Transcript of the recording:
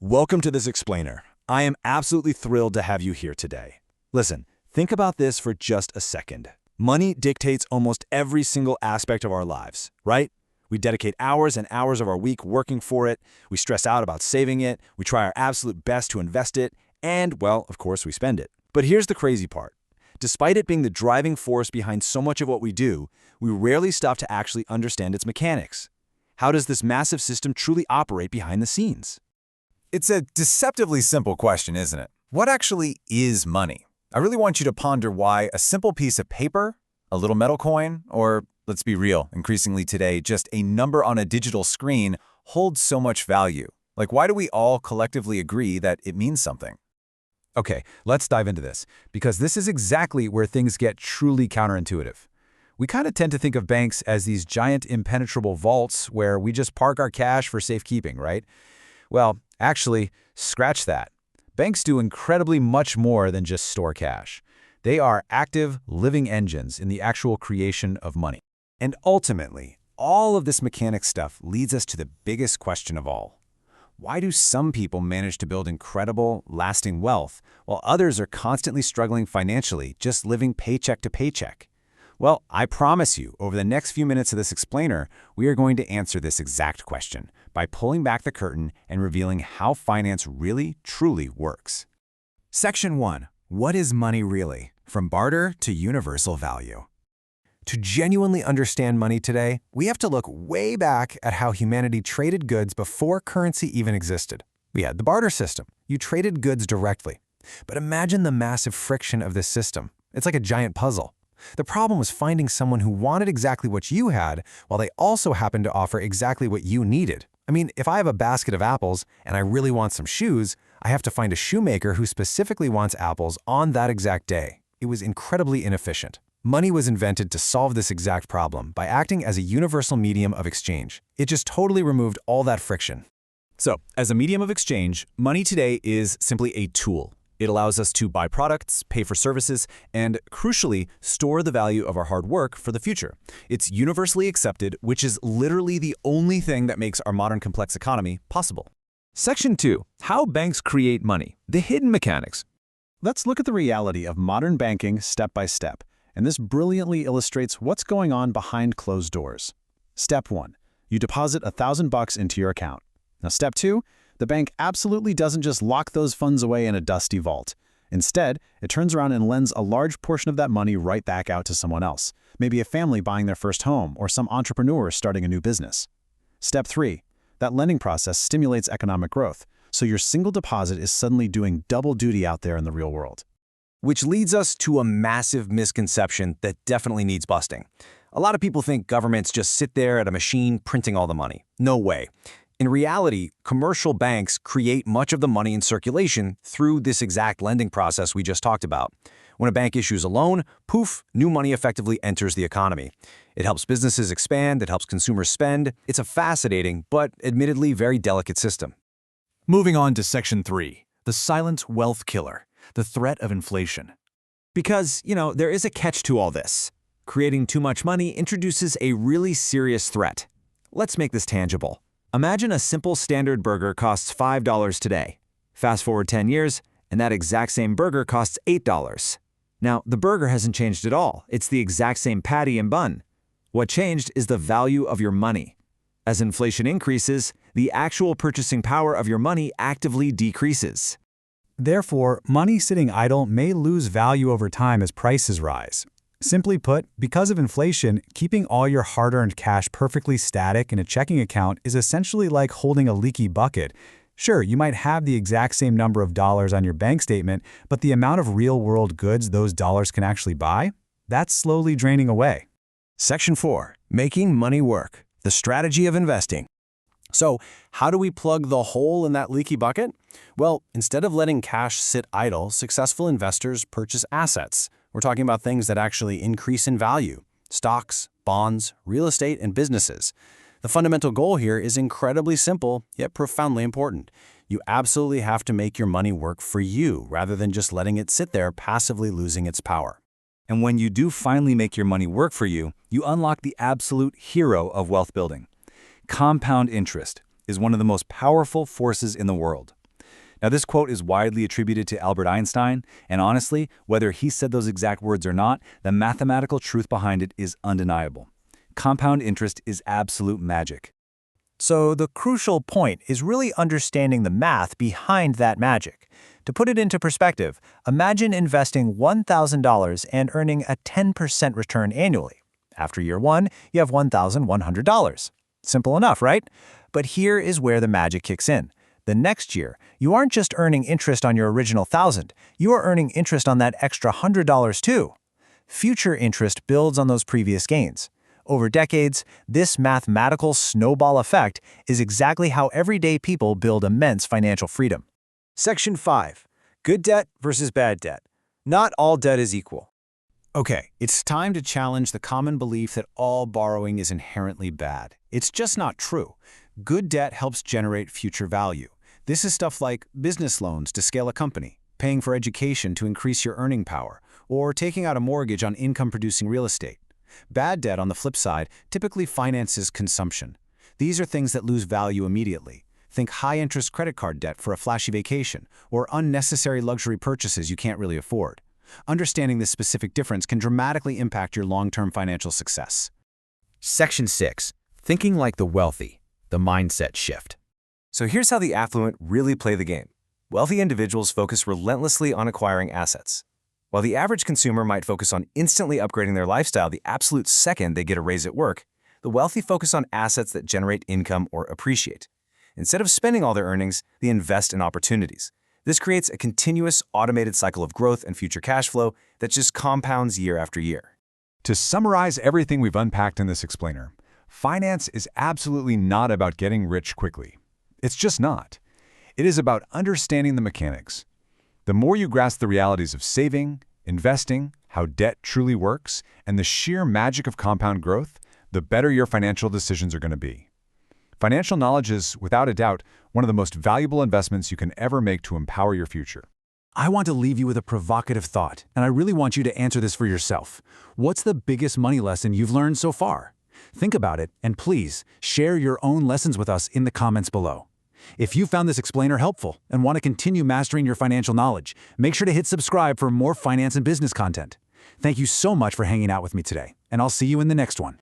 Welcome to this explainer. I am absolutely thrilled to have you here today. Listen, think about this for just a second. Money dictates almost every single aspect of our lives, right? We dedicate hours and hours of our week working for it, we stress out about saving it, we try our absolute best to invest it, and, well, of course, we spend it. But here's the crazy part. Despite it being the driving force behind so much of what we do, we rarely stop to actually understand its mechanics. How does this massive system truly operate behind the scenes? It's a deceptively simple question, isn't it? What actually is money? I really want you to ponder why a simple piece of paper, a little metal coin, or, let's be real, increasingly today, just a number on a digital screen holds so much value. Like, why do we all collectively agree that it means something? Okay, let's dive into this, because this is exactly where things get truly counterintuitive. We kind of tend to think of banks as these giant impenetrable vaults where we just park our cash for safekeeping, right? Well, actually, scratch that. Banks do incredibly much more than just store cash. They are active, living engines in the actual creation of money. And ultimately, all of this mechanic stuff leads us to the biggest question of all. Why do some people manage to build incredible, lasting wealth, while others are constantly struggling financially, just living paycheck to paycheck? Well, I promise you, over the next few minutes of this explainer, we are going to answer this exact question by pulling back the curtain and revealing how finance really, truly works. Section 1. What is money really? From barter to universal value. To genuinely understand money today, we have to look way back at how humanity traded goods before currency even existed. We had the barter system. You traded goods directly. But imagine the massive friction of this system. It's like a giant puzzle. The problem was finding someone who wanted exactly what you had, while they also happened to offer exactly what you needed. I mean, if I have a basket of apples and I really want some shoes, I have to find a shoemaker who specifically wants apples on that exact day. It was incredibly inefficient. Money was invented to solve this exact problem by acting as a universal medium of exchange. It just totally removed all that friction. So, as a medium of exchange, money today is simply a tool. It allows us to buy products, pay for services, and, crucially, store the value of our hard work for the future. It's universally accepted, which is literally the only thing that makes our modern complex economy possible. Section 2. How banks create money. The hidden mechanics. Let's look at the reality of modern banking step by step, and this brilliantly illustrates what's going on behind closed doors. Step 1. You deposit $1,000 into your account. Now, Step 2. The bank absolutely doesn't just lock those funds away in a dusty vault. Instead, it turns around and lends a large portion of that money right back out to someone else, maybe a family buying their first home or some entrepreneur starting a new business. Step 3. That lending process stimulates economic growth, so your single deposit is suddenly doing double duty out there in the real world. Which leads us to a massive misconception that definitely needs busting. A lot of people think governments just sit there at a machine printing all the money. No way. In reality, commercial banks create much of the money in circulation through this exact lending process we just talked about. When a bank issues a loan, poof, new money effectively enters the economy. It helps businesses expand, it helps consumers spend. It's a fascinating, but admittedly very delicate system. Moving on to Section 3, the silent wealth killer, the threat of inflation. Because, there is a catch to all this. Creating too much money introduces a really serious threat. Let's make this tangible. Imagine a simple standard burger costs $5 today. Fast forward 10 years, and that exact same burger costs $8. Now, the burger hasn't changed at all. It's the exact same patty and bun. What changed is the value of your money. As inflation increases, the actual purchasing power of your money actively decreases. Therefore, money sitting idle may lose value over time as prices rise. Simply put, because of inflation, keeping all your hard-earned cash perfectly static in a checking account is essentially like holding a leaky bucket. Sure, you might have the exact same number of dollars on your bank statement, but the amount of real-world goods those dollars can actually buy? That's slowly draining away. Section 4. Making money work. The strategy of investing. So, how do we plug the hole in that leaky bucket? Well, instead of letting cash sit idle, successful investors purchase assets. We're talking about things that actually increase in value: stocks, bonds, real estate, and businesses. The fundamental goal here is incredibly simple, yet profoundly important. You absolutely have to make your money work for you, rather than just letting it sit there passively losing its power. And when you do finally make your money work for you, you unlock the absolute hero of wealth building. Compound interest is one of the most powerful forces in the world. Now, this quote is widely attributed to Albert Einstein, and honestly, whether he said those exact words or not, the mathematical truth behind it is undeniable. Compound interest is absolute magic. So the crucial point is really understanding the math behind that magic. To put it into perspective, imagine investing $1,000 and earning a 10% return annually. After year one, you have $1,100. Simple enough, right? But here is where the magic kicks in. The next year, you aren't just earning interest on your original $1,000, you are earning interest on that extra $100 too. Future interest builds on those previous gains. Over decades, this mathematical snowball effect is exactly how everyday people build immense financial freedom. Section 5. Good debt versus bad debt. Not all debt is equal. Okay, it's time to challenge the common belief that all borrowing is inherently bad. It's just not true. Good debt helps generate future value. This is stuff like business loans to scale a company, paying for education to increase your earning power, or taking out a mortgage on income-producing real estate. Bad debt, on the flip side, typically finances consumption. These are things that lose value immediately. Think high-interest credit card debt for a flashy vacation, or unnecessary luxury purchases you can't really afford. Understanding this specific difference can dramatically impact your long-term financial success. Section 6. Thinking like the wealthy. The mindset shift. So here's how the affluent really play the game. Wealthy individuals focus relentlessly on acquiring assets. While the average consumer might focus on instantly upgrading their lifestyle the absolute second they get a raise at work, the wealthy focus on assets that generate income or appreciate. Instead of spending all their earnings, they invest in opportunities. This creates a continuous, automated cycle of growth and future cash flow that just compounds year after year. To summarize everything we've unpacked in this explainer, finance is absolutely not about getting rich quickly. It's just not. It is about understanding the mechanics. The more you grasp the realities of saving, investing, how debt truly works, and the sheer magic of compound growth, the better your financial decisions are going to be. Financial knowledge is, without a doubt, one of the most valuable investments you can ever make to empower your future. I want to leave you with a provocative thought, and I really want you to answer this for yourself. What's the biggest money lesson you've learned so far? Think about it, and please share your own lessons with us in the comments below. If you found this explainer helpful and want to continue mastering your financial knowledge, make sure to hit subscribe for more finance and business content. Thank you so much for hanging out with me today, and I'll see you in the next one.